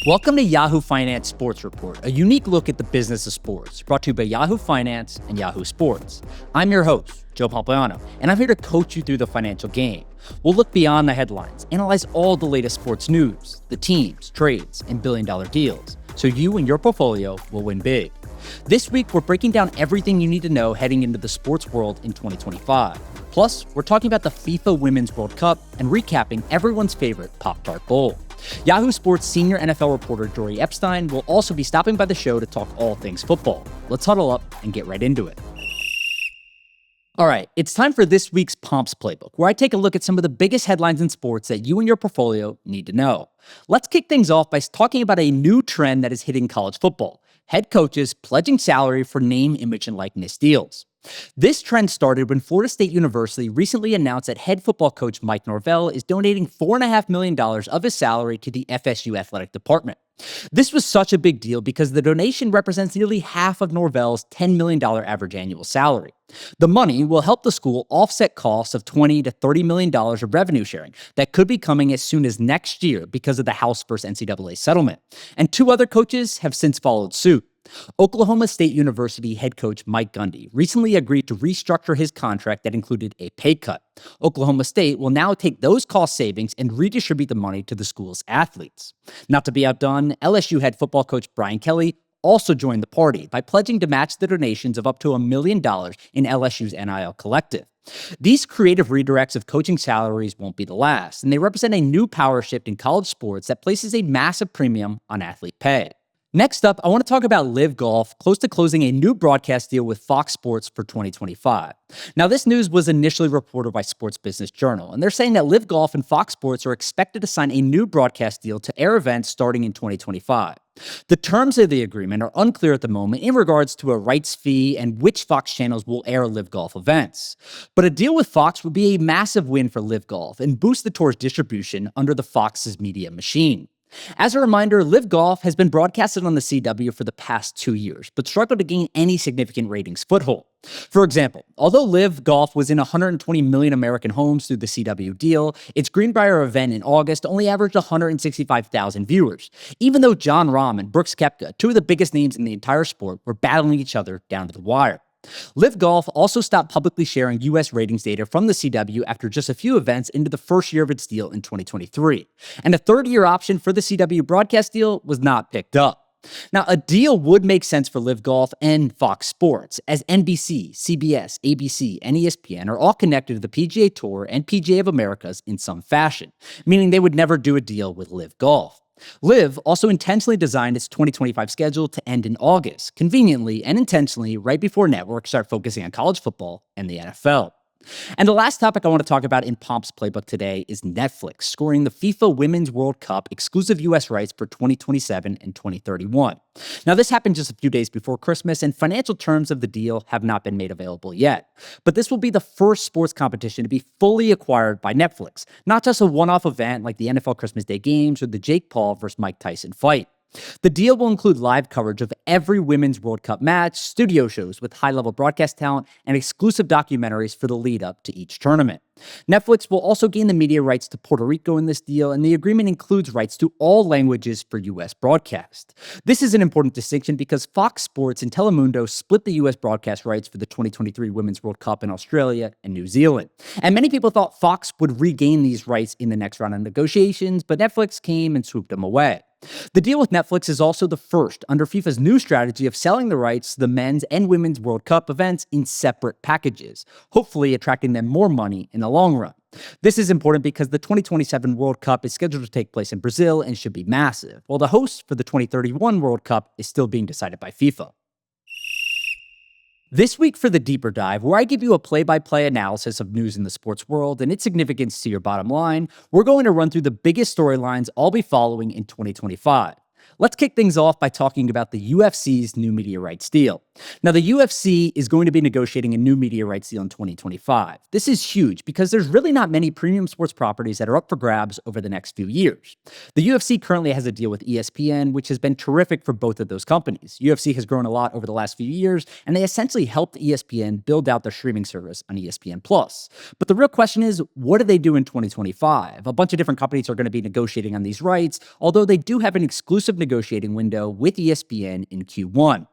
Welcome to Yahoo Finance Sports Report, a unique look at the business of sports, brought to you by Yahoo Finance and Yahoo Sports. I'm your host, Joe Pompliano, and I'm here to coach you through the financial game. We'll look beyond the headlines, analyze all the latest sports news, the teams, trades, and billion-dollar deals, so you and your portfolio will win big. This week, we're breaking down everything you need to know heading into the sports world in 2025. Plus, we're talking about the FIFA Women's World Cup and recapping everyone's favorite Pop-Tart Bowl. Yahoo Sports senior NFL reporter Jori Epstein will also be stopping by the show to talk all things football. Let's huddle up and get right into it. All right, it's time for this week's Pomps Playbook, where I take a look at some of the biggest headlines in sports that you and your portfolio need to know. Let's kick things off by talking about a new trend that is hitting college football: head coaches pledging salary for name, image, and likeness deals. This trend started when Florida State University recently announced that head football coach Mike Norvell is donating $4.5 million of his salary to the FSU athletic department. This was such a big deal because the donation represents nearly half of Norvell's $10 million average annual salary. The money will help the school offset costs of $20 to $30 million of revenue sharing that could be coming as soon as next year because of the House vs. NCAA settlement. And two other coaches have since followed suit. Oklahoma State University head coach Mike Gundy recently agreed to restructure his contract that included a pay cut. Oklahoma State will now take those cost savings and redistribute the money to the school's athletes. Not to be outdone, LSU head football coach Brian Kelly also joined the party by pledging to match the donations of up to $1 million in LSU's NIL collective. These creative redirects of coaching salaries won't be the last, and they represent a new power shift in college sports that places a massive premium on athlete pay. Next up, I want to talk about Live Golf, close to closing a new broadcast deal with Fox Sports for 2025. Now, this news was initially reported by Sports Business Journal, and they're saying that Live Golf and Fox Sports are expected to sign a new broadcast deal to air events starting in 2025. The terms of the agreement are unclear at the moment in regards to a rights fee and which Fox channels will air Live Golf events. But a deal with Fox would be a massive win for Live Golf and boost the tour's distribution under the Fox's media machine. As a reminder, Live Golf has been broadcasted on the CW for the past 2 years, but struggled to gain any significant ratings foothold. For example, although Live Golf was in 120 million American homes through the CW deal, its Greenbrier event in August only averaged 165,000 viewers, even though John Rahm and Brooks Koepka, two of the biggest names in the entire sport, were battling each other down to the wire. Live Golf also stopped publicly sharing U.S. ratings data from the CW after just a few events into the first year of its deal in 2023. And a third-year option for the CW broadcast deal was not picked up. Now, a deal would make sense for Live Golf and Fox Sports, as NBC, CBS, ABC, and ESPN are all connected to the PGA Tour and PGA of Americas in some fashion, meaning they would never do a deal with Live Golf. Live also intentionally designed its 2025 schedule to end in August, conveniently and intentionally right before networks start focusing on college football and the NFL. And the last topic I want to talk about in Pomp's Playbook today is Netflix scoring the FIFA Women's World Cup exclusive U.S. rights for 2027 and 2031. Now, this happened just a few days before Christmas, and financial terms of the deal have not been made available yet. But this will be the first sports competition to be fully acquired by Netflix, not just a one-off event like the NFL Christmas Day games or the Jake Paul versus Mike Tyson fight. The deal will include live coverage of every Women's World Cup match, studio shows with high-level broadcast talent, and exclusive documentaries for the lead-up to each tournament. Netflix will also gain the media rights to Puerto Rico in this deal, and the agreement includes rights to all languages for U.S. broadcast. This is an important distinction because Fox Sports and Telemundo split the U.S. broadcast rights for the 2023 Women's World Cup in Australia and New Zealand. And many people thought Fox would regain these rights in the next round of negotiations, but Netflix came and swooped them away. The deal with Netflix is also the first under FIFA's new strategy of selling the rights to the men's and women's World Cup events in separate packages, hopefully attracting them more money in the long run. This is important because the 2027 World Cup is scheduled to take place in Brazil and should be massive, while the host for the 2031 World Cup is still being decided by FIFA. This week for the deeper dive, where I give you a play-by-play analysis of news in the sports world and its significance to your bottom line, we're going to run through the biggest storylines I'll be following in 2025. Let's kick things off by talking about the UFC's new media rights deal. Now, the UFC is going to be negotiating a new media rights deal in 2025. This is huge because there's really not many premium sports properties that are up for grabs over the next few years. The UFC currently has a deal with ESPN, which has been terrific for both of those companies. UFC has grown a lot over the last few years, and they essentially helped ESPN build out their streaming service on ESPN+. But the real question is, what do they do in 2025? A bunch of different companies are going to be negotiating on these rights, although they do have an exclusive negotiating window with ESPN in Q1.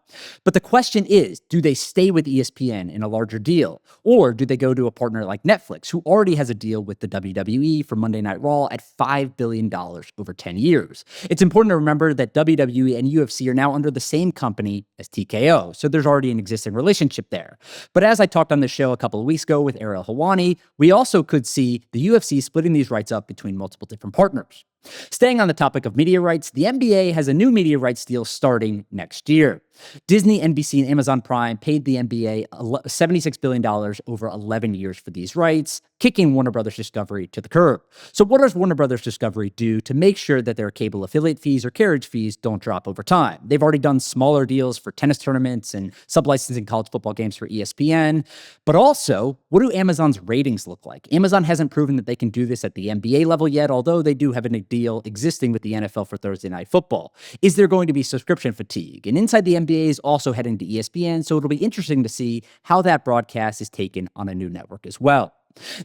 But the question is, do they stay with ESPN in a larger deal? Or do they go to a partner like Netflix, who already has a deal with the WWE for Monday Night Raw at $5 billion over 10 years? It's important to remember that WWE and UFC are now under the same company as TKO, so there's already an existing relationship there. But as I talked on the show a couple of weeks ago with Ariel Helwani, we also could see the UFC splitting these rights up between multiple different partners. Staying on the topic of media rights, the NBA has a new media rights deal starting next year. Disney, NBC, and Amazon Prime paid the NBA $76 billion over 11 years for these rights, kicking Warner Brothers Discovery to the curb. So what does Warner Brothers Discovery do to make sure that their cable affiliate fees or carriage fees don't drop over time? They've already done smaller deals for tennis tournaments and sub-licensing college football games for ESPN. But also, what do Amazon's ratings look like? Amazon hasn't proven that they can do this at the NBA level yet, although they do have a deal existing with the NFL for Thursday Night Football. Is there going to be subscription fatigue? And inside the NBA is also heading to ESPN, so it'll be interesting to see how that broadcast is taken on a new network as well.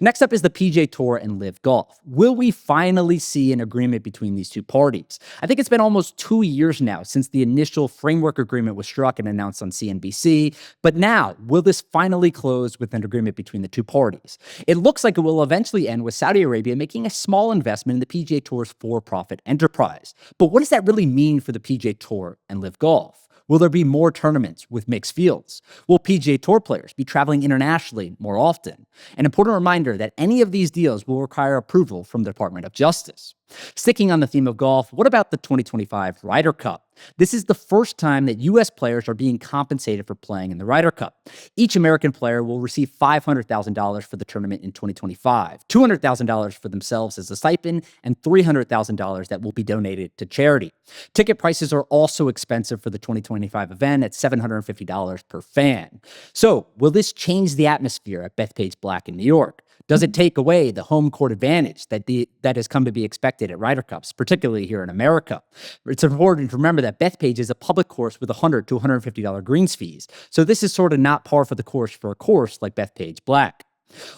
Next up is the PGA Tour and Live Golf. Will we finally see an agreement between these two parties? I think it's been almost 2 years now since the initial framework agreement was struck and announced on CNBC, but now, will this finally close with an agreement between the two parties? It looks like it will eventually end with Saudi Arabia making a small investment in the PGA Tour's for-profit enterprise. But what does that really mean for the PGA Tour and Live Golf? Will there be more tournaments with mixed fields? Will PGA Tour players be traveling internationally more often? An important reminder that any of these deals will require approval from the Department of Justice. Sticking on the theme of golf, what about the 2025 Ryder Cup? This is the first time that U.S. players are being compensated for playing in the Ryder Cup. Each American player will receive $500,000 for the tournament in 2025, $200,000 for themselves as a stipend, and $300,000 that will be donated to charity. Ticket prices are also expensive for the 2025 event at $750 per fan. So, will this change the atmosphere at Bethpage Black in New York? Does it take away the home court advantage that has come to be expected at Ryder Cups, particularly here in America? It's important to remember that Bethpage is a public course with $100 to $150 greens fees, so this is sort of not par for the course for a course like Bethpage Black.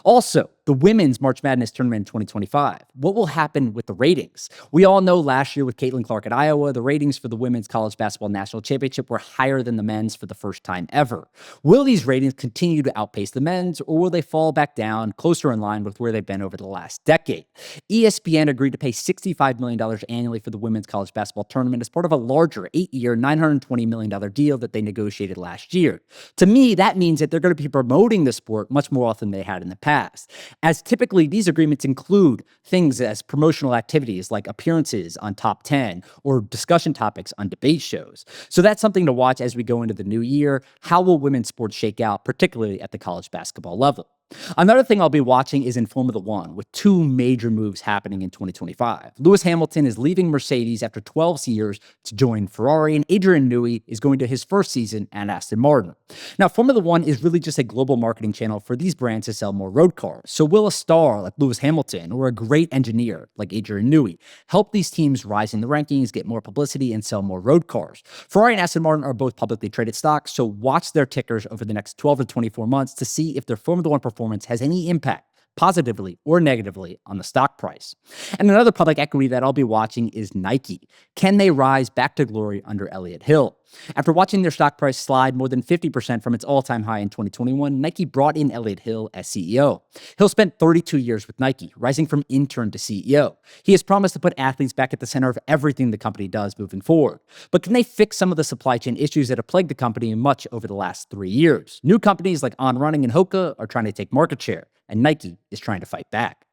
Also, the Women's March Madness Tournament in 2025. What will happen with the ratings? We all know last year with Caitlin Clark at Iowa, the ratings for the Women's College Basketball National Championship were higher than the men's for the first time ever. Will these ratings continue to outpace the men's, or will they fall back down closer in line with where they've been over the last decade? ESPN agreed to pay $65 million annually for the Women's College Basketball Tournament as part of a larger 8-year, $920 million deal that they negotiated last year. To me, that means that they're going to be promoting the sport much more often than they had in the past, as typically these agreements include things as promotional activities like appearances on Top 10 or discussion topics on debate shows. So that's something to watch as we go into the new year. How will women's sports shake out, particularly at the college basketball level? Another thing I'll be watching is in Formula One, with two major moves happening in 2025. Lewis Hamilton is leaving Mercedes after 12 years to join Ferrari, and Adrian Newey is going to his first season at Aston Martin. Now, Formula One is really just a global marketing channel for these brands to sell more road cars. So will a star like Lewis Hamilton or a great engineer like Adrian Newey help these teams rise in the rankings, get more publicity, and sell more road cars? Ferrari and Aston Martin are both publicly traded stocks, so watch their tickers over the next 12 to 24 months to see if their Formula One performance has any impact, positively or negatively, on the stock price. And another public equity that I'll be watching is Nike. Can they rise back to glory under Elliott Hill? After watching their stock price slide more than 50% from its all-time high in 2021, Nike brought in Elliott Hill as CEO. Hill spent 32 years with Nike, rising from intern to CEO. He has promised to put athletes back at the center of everything the company does moving forward. But can they fix some of the supply chain issues that have plagued the company much over the last 3 years? New companies like On Running and Hoka are trying to take market share, and Nike is trying to fight back.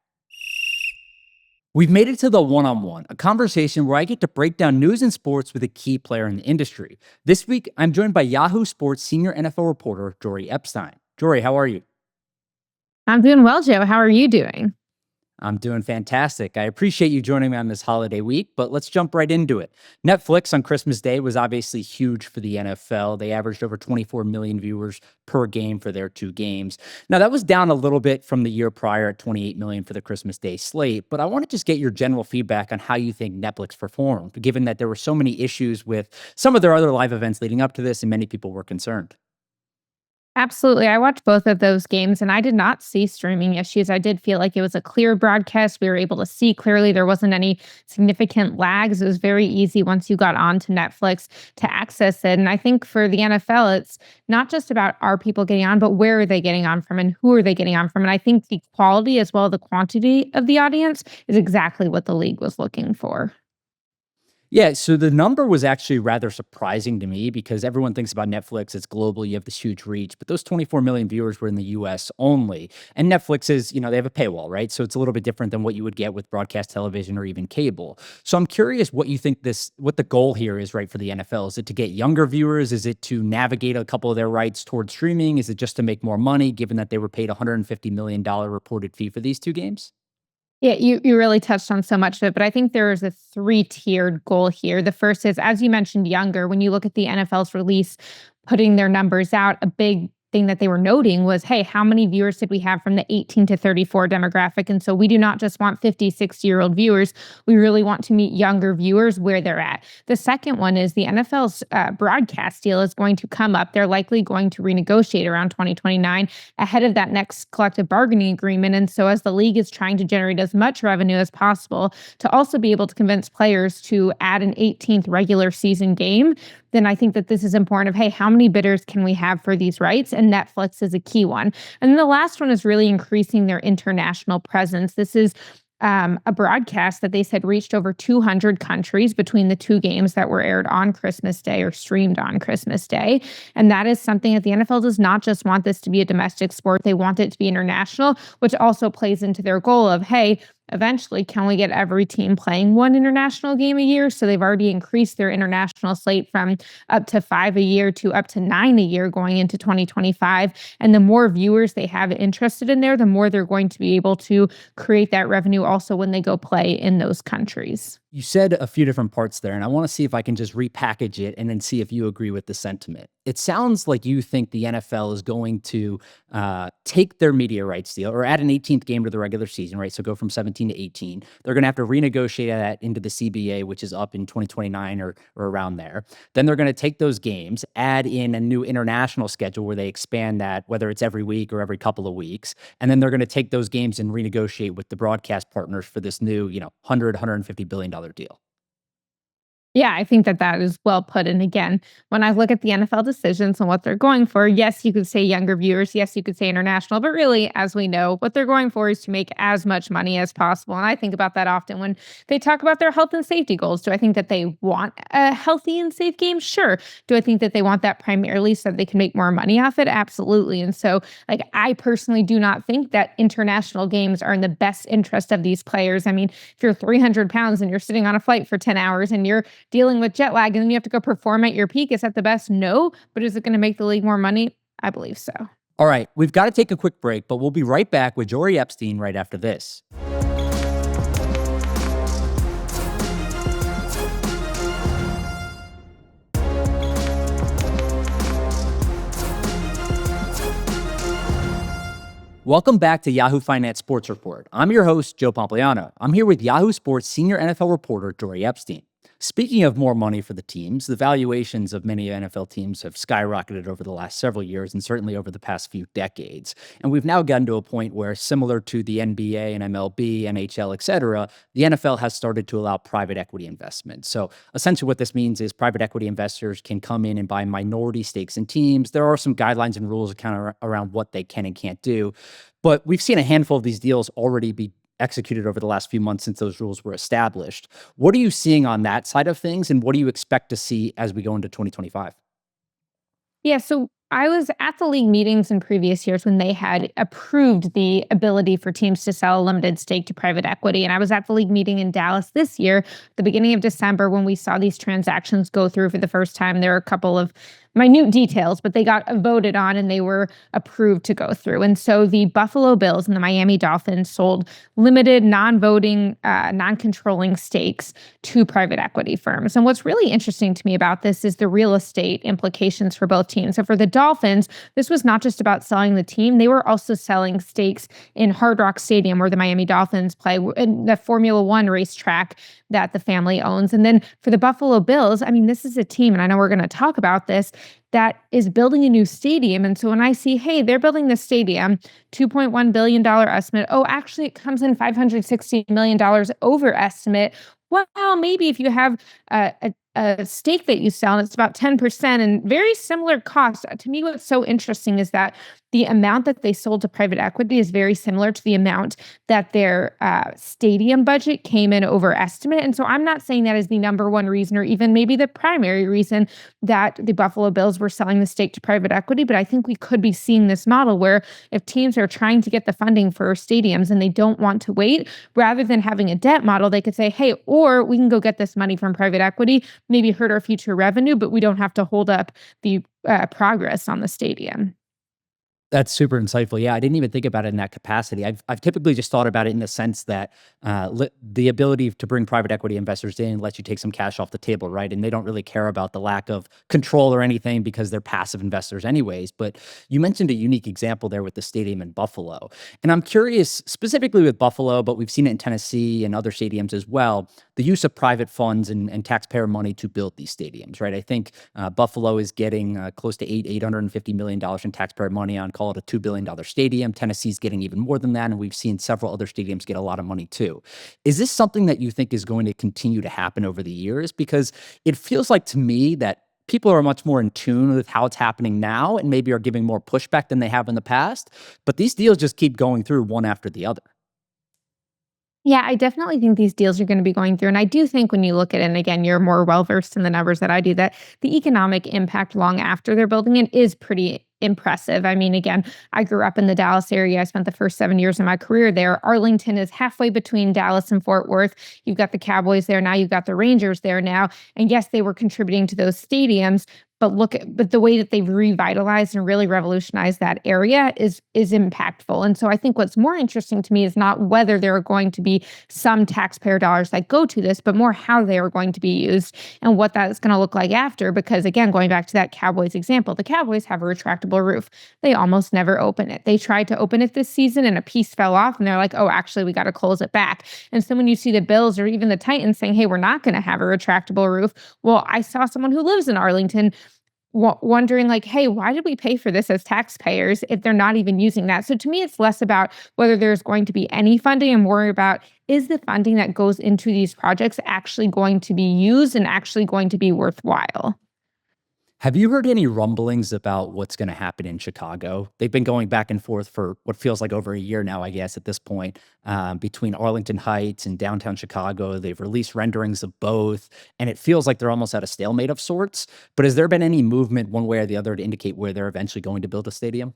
We've made it to the one-on-one, a conversation where I get to break down news and sports with a key player in the industry. This week, I'm joined by Yahoo Sports senior NFL reporter, Jori Epstein. Jori, how are you? I'm doing well, Joe. How are you doing? I'm doing fantastic. I appreciate you joining me on this holiday week, but let's jump right into it. Netflix on Christmas Day was obviously huge for the NFL. They averaged over 24 million viewers per game for their two games. Now, that was down a little bit from the year prior at 28 million for the Christmas Day slate, but I want to just get your general feedback on how you think Netflix performed, given that there were so many issues with some of their other live events leading up to this, and many people were concerned. Absolutely. I watched both of those games and I did not see streaming issues. I did feel like it was a clear broadcast. We were able to see clearly. There wasn't any significant lags. It was very easy once you got onto Netflix to access it. And I think for the NFL, it's not just about are people getting on, but where are they getting on from and who are they getting on from? And I think the quality as well as the quantity of the audience is exactly what the league was looking for. Yeah, so the number was actually rather surprising to me because everyone thinks about Netflix, it's global, you have this huge reach, but those 24 million viewers were in the US only. And Netflix is, they have a paywall, right? So it's a little bit different than what you would get with broadcast television or even cable. So I'm curious what you think what the goal here is, right, for the NFL. Is it to get younger viewers? Is it to navigate a couple of their rights towards streaming? Is it just to make more money, given that they were paid $150 million reported fee for these two games? Yeah, you really touched on so much of it, but I think there is a three-tiered goal here. The first is, as you mentioned, younger. When you look at the NFL's release, putting their numbers out, a big thing that they were noting was, hey, how many viewers did we have from the 18 to 34 demographic? And so we do not just want 50, 60-year-old viewers. We really want to meet younger viewers where they're at. The second one is the NFL's broadcast deal is going to come up. They're likely going to renegotiate around 2029 ahead of that next collective bargaining agreement. And so as the league is trying to generate as much revenue as possible to also be able to convince players to add an 18th regular season game, then I think that this is important of, hey, how many bidders can we have for these rights? And Netflix is a key one. And then the last one is really increasing their international presence. This is a broadcast that they said reached over 200 countries between the two games that were aired on Christmas Day or streamed on Christmas Day. And that is something that the NFL does not just want this to be a domestic sport. They want it to be international, which also plays into their goal of, hey, eventually, can we get every team playing one international game a year? So they've already increased their international slate from up to 5 a year to up to 9 a year going into 2025. And the more viewers they have interested in there, the more they're going to be able to create that revenue also when they go play in those countries. You said a few different parts there, and I want to see if I can just repackage it and then see if you agree with the sentiment. It sounds like you think the NFL is going to take their media rights deal or add an 18th game to the regular season, right? So go from 17 to 18. They're going to have to renegotiate that into the CBA, which is up in 2029 or around there. Then they're going to take those games, add in a new international schedule where they expand that, whether it's every week or every couple of weeks. And then they're going to take those games and renegotiate with the broadcast partners for this new, $150 billion deal. Yeah, I think that that is well put. And again, when I look at the NFL decisions and what they're going for, yes, you could say younger viewers. Yes, you could say international. But really, as we know, what they're going for is to make as much money as possible. And I think about that often when they talk about their health and safety goals. Do I think that they want a healthy and safe game? Sure. Do I think that they want that primarily so that they can make more money off it? Absolutely. And so, like, I personally do not think that international games are in the best interest of these players. I mean, if you're 300 pounds and you're sitting on a flight for 10 hours and you're dealing with jet lag and then you have to go perform at your peak. Is that the best? No. But is it going to make the league more money? I believe so. All right, we've got to take a quick break, but we'll be right back with Jori Epstein right after this. Welcome back to Yahoo Finance Sports Report. I'm your host, Joe Pompliano. I'm here with Yahoo Sports senior NFL reporter, Jori Epstein. Speaking of more money for the teams, the valuations of many NFL teams have skyrocketed over the last several years and certainly over the past few decades. And we've now gotten to a point where, similar to the NBA and MLB, NHL, etc., the NFL has started to allow private equity investment. So essentially what this means is private equity investors can come in and buy minority stakes in teams. There are some guidelines and rules around what they can and can't do. But we've seen a handful of these deals already be executed over the last few months since those rules were established. What are you seeing on that side of things, and what do you expect to see as we go into 2025? Yeah, so I was at the league meetings in previous years when they had approved the ability for teams to sell a limited stake to private equity. And I was at the league meeting in Dallas this year, the beginning of December, when we saw these transactions go through for the first time. There were a couple of minute details, but they got voted on and they were approved to go through. And so the Buffalo Bills and the Miami Dolphins sold limited, non-voting, non-controlling stakes to private equity firms. And what's really interesting to me about this is the real estate implications for both teams. So for the Dolphins, this was not just about selling the team. They were also selling stakes in Hard Rock Stadium, where the Miami Dolphins play, in the Formula One racetrack that the family owns. And then for the Buffalo Bills, I mean, this is a team, and I know we're going to talk about this, that is building a new stadium. And so when I see, hey, they're building this stadium, $2.1 billion estimate. Oh, actually, it comes in $560 million over estimate. Well, maybe if you have a stake that you sell and it's about 10% and very similar costs. To me, what's so interesting is that the amount that they sold to private equity is very similar to the amount that their stadium budget came in over estimate. And so I'm not saying that is the number one reason or even maybe the primary reason that the Buffalo Bills were selling the stake to private equity. But I think we could be seeing this model where if teams are trying to get the funding for stadiums and they don't want to wait, rather than having a debt model, they could say, hey, or we can go get this money from private equity, maybe hurt our future revenue, but we don't have to hold up the progress on the stadium. That's super insightful. Yeah, I didn't even think about it in that capacity. I've typically just thought about it in the sense that the ability to bring private equity investors in lets you take some cash off the table, right? And they don't really care about the lack of control or anything because they're passive investors anyways. But you mentioned a unique example there with the stadium in Buffalo. And I'm curious, specifically with Buffalo, but we've seen it in Tennessee and other stadiums as well, the use of private funds and taxpayer money to build these stadiums, right? I think Buffalo is getting close to $850 million in taxpayer money on, call it a $2 billion stadium. Tennessee's getting even more than that, and we've seen several other stadiums get a lot of money too. Is this something that you think is going to continue to happen over the years? Because it feels like to me that people are much more in tune with how it's happening now and maybe are giving more pushback than they have in the past, but these deals just keep going through one after the other. Yeah, I definitely think these deals are going to be going through. And I do think when you look at it, and again, you're more well versed in the numbers that I do, that the economic impact long after they're building it is pretty impressive. I mean, again, I grew up in the Dallas area. I spent the first 7 years of my career there. Arlington is halfway between Dallas and Fort Worth. You've got the Cowboys there now. You've got the Rangers there now. And yes, they were contributing to those stadiums. But the way that they've revitalized and really revolutionized that area is impactful. And so I think what's more interesting to me is not whether there are going to be some taxpayer dollars that go to this, but more how they are going to be used and what that is going to look like after. Because again, going back to that Cowboys example, the Cowboys have a retractable roof. They almost never open it. They tried to open it this season and a piece fell off and they're like, oh, actually, we got to close it back. And so when you see the Bills or even the Titans saying, hey, we're not going to have a retractable roof. Well, I saw someone who lives in Arlington wondering like, hey, why did we pay for this as taxpayers if they're not even using that? So to me, it's less about whether there's going to be any funding and more about, is the funding that goes into these projects actually going to be used and actually going to be worthwhile? Have you heard any rumblings about what's going to happen in Chicago? They've been going back and forth for what feels like over a year now, I guess, at this point, between Arlington Heights and downtown Chicago. They've released renderings of both, and it feels like they're almost at a stalemate of sorts. But has there been any movement one way or the other to indicate where they're eventually going to build a stadium?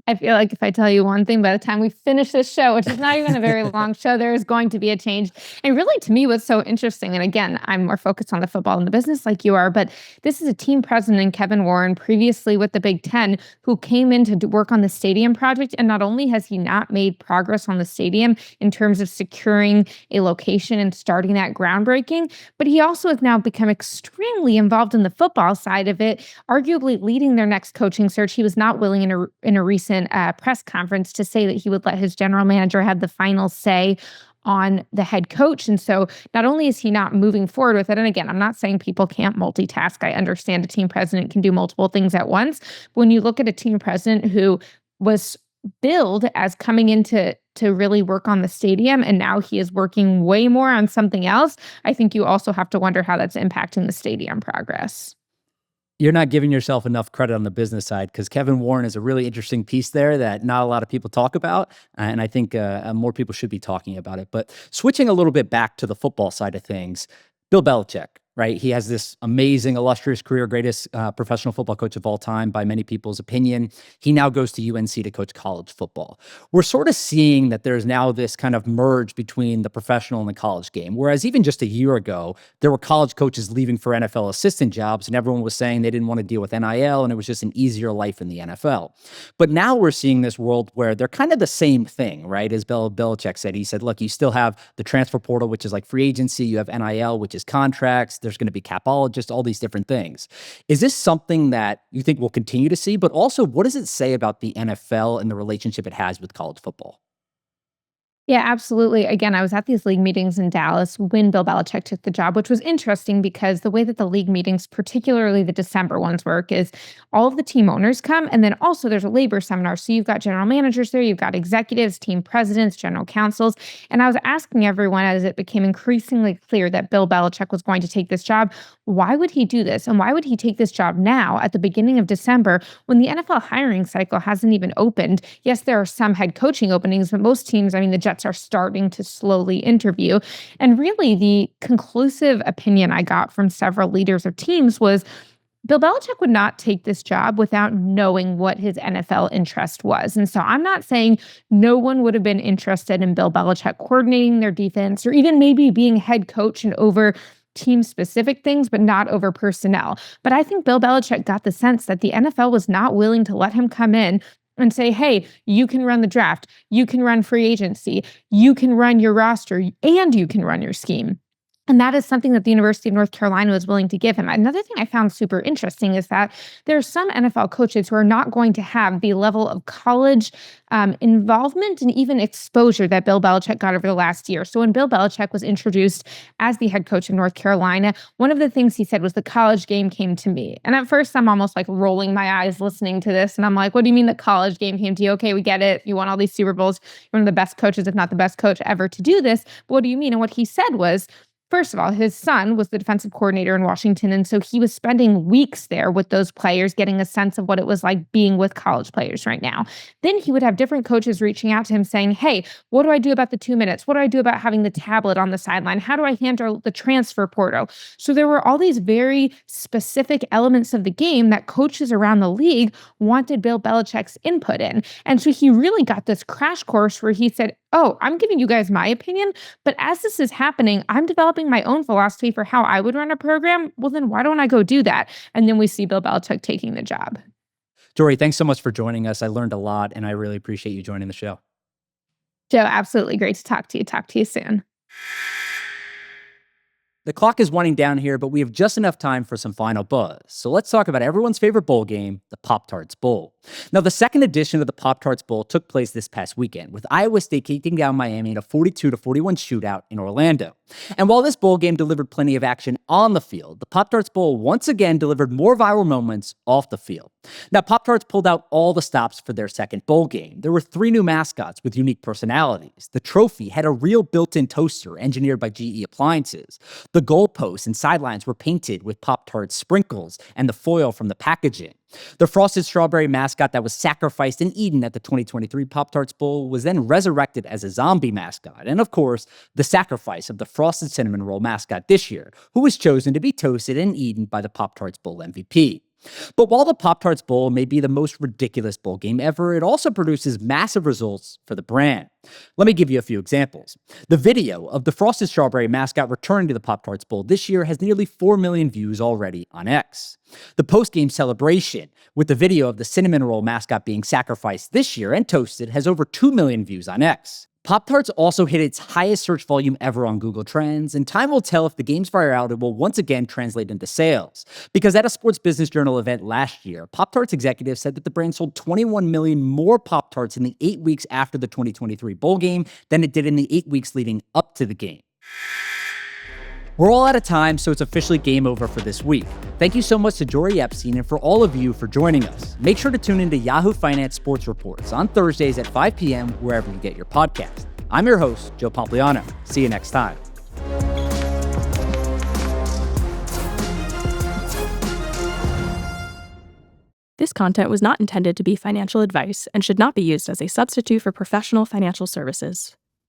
I feel like if I tell you one thing, by the time we finish this show, which is not even a very long show, there is going to be a change. And really, to me, what's so interesting, and again, I'm more focused on the football and the business like you are, but this is a team president, Kevin Warren, previously with the Big Ten, who came in to work on the stadium project. And not only has he not made progress on the stadium in terms of securing a location and starting that groundbreaking, but he also has now become extremely involved in the football side of it, arguably leading their next coaching search. He was not willing in a recent press conference to say that he would let his general manager have the final say on the head coach. And so not only is he not moving forward with it, and again, I'm not saying people can't multitask. I understand a team president can do multiple things at once. When you look at a team president who was billed as coming in to really work on the stadium, and now he is working way more on something else, I think you also have to wonder how that's impacting the stadium progress. You're not giving yourself enough credit on the business side because Kevin Warren is a really interesting piece there that not a lot of people talk about. And I think more people should be talking about it. But switching a little bit back to the football side of things, Bill Belichick, right? He has this amazing, illustrious career, greatest professional football coach of all time by many people's opinion. He now goes to UNC to coach college football. We're sort of seeing that there's now this kind of merge between the professional and the college game, whereas even just a year ago, there were college coaches leaving for NFL assistant jobs, and everyone was saying they didn't want to deal with NIL, and it was just an easier life in the NFL. But now we're seeing this world where they're kind of the same thing, right? As Belichick said, he said, look, you still have the transfer portal, which is like free agency. You have NIL, which is contracts. There's going to be capologists, all these different things. Is this something that you think we'll continue to see? But also, what does it say about the NFL and the relationship it has with college football? Yeah, absolutely. Again, I was at these league meetings in Dallas when Bill Belichick took the job, which was interesting because the way that the league meetings, particularly the December ones, work is all of the team owners come, and then also there's a labor seminar. So you've got general managers there, you've got executives, team presidents, general counsels. And I was asking everyone as it became increasingly clear that Bill Belichick was going to take this job, why would he do this? And why would he take this job now at the beginning of December when the NFL hiring cycle hasn't even opened? Yes, there are some head coaching openings, but most teams, I mean, the Jets are starting to slowly interview. And really, the conclusive opinion I got from several leaders of teams was Bill Belichick would not take this job without knowing what his NFL interest was. And so I'm not saying no one would have been interested in Bill Belichick coordinating their defense or even maybe being head coach and over team specific things, but not over personnel. But I think Bill Belichick got the sense that the NFL was not willing to let him come in and say, hey, you can run the draft, you can run free agency, you can run your roster, and you can run your scheme. And that is something that the University of North Carolina was willing to give him. Another thing I found super interesting is that there are some NFL coaches who are not going to have the level of college involvement and even exposure that Bill Belichick got over the last year. So when Bill Belichick was introduced as the head coach of North Carolina, one of the things he said was the college game came to me. And at first, I'm almost like rolling my eyes listening to this. And I'm like, what do you mean the college game came to you? Okay, we get it. You won all these Super Bowls. You're one of the best coaches, if not the best coach ever to do this. But what do you mean? And what he said was, first of all, his son was the defensive coordinator in Washington, and so he was spending weeks there with those players, getting a sense of what it was like being with college players right now. Then he would have different coaches reaching out to him saying, hey, what do I do about the 2 minutes? What do I do about having the tablet on the sideline? How do I handle the transfer portal? So there were all these very specific elements of the game that coaches around the league wanted Bill Belichick's input in. And so he really got this crash course where he said, oh, I'm giving you guys my opinion, but as this is happening, I'm developing my own philosophy for how I would run a program. Well, then why don't I go do that? And then we see Bill Belichick taking the job. Jori, thanks so much for joining us. I learned a lot, and I really appreciate you joining the show. Joe, absolutely great to talk to you. Talk to you soon. The clock is winding down here, but we have just enough time for some final buzz. So let's talk about everyone's favorite bowl game, the Pop-Tarts Bowl. Now, the second edition of the Pop-Tarts Bowl took place this past weekend, with Iowa State taking down Miami in a 42-41 shootout in Orlando. And while this bowl game delivered plenty of action on the field, the Pop-Tarts Bowl once again delivered more viral moments off the field. Now, Pop-Tarts pulled out all the stops for their second bowl game. There were 3 new mascots with unique personalities. The trophy had a real built-in toaster engineered by GE Appliances. The goalposts and sidelines were painted with Pop-Tarts sprinkles and the foil from the packaging. The frosted strawberry mascot that was sacrificed and eaten at the 2023 Pop-Tarts Bowl was then resurrected as a zombie mascot. And of course, the sacrifice of the frosted cinnamon roll mascot this year, who was chosen to be toasted and eaten by the Pop-Tarts Bowl MVP. But while the Pop-Tarts Bowl may be the most ridiculous bowl game ever, it also produces massive results for the brand. Let me give you a few examples. The video of the frosted strawberry mascot returning to the Pop-Tarts Bowl this year has nearly 4 million views already on X. The post-game celebration with the video of the cinnamon roll mascot being sacrificed this year and toasted has over 2 million views on X. Pop-Tarts also hit its highest search volume ever on Google Trends, and time will tell if the game's virality will once again translate into sales. Because at a Sports Business Journal event last year, Pop-Tarts executives said that the brand sold 21 million more Pop-Tarts in the 8 weeks after the 2023 bowl game than it did in the 8 weeks leading up to the game. We're all out of time, so it's officially game over for this week. Thank you so much to Jori Epstein and for all of you for joining us. Make sure to tune into Yahoo Finance Sports Reports on Thursdays at 5 p.m. wherever you get your podcast. I'm your host, Joe Pompliano. See you next time. This content was not intended to be financial advice and should not be used as a substitute for professional financial services.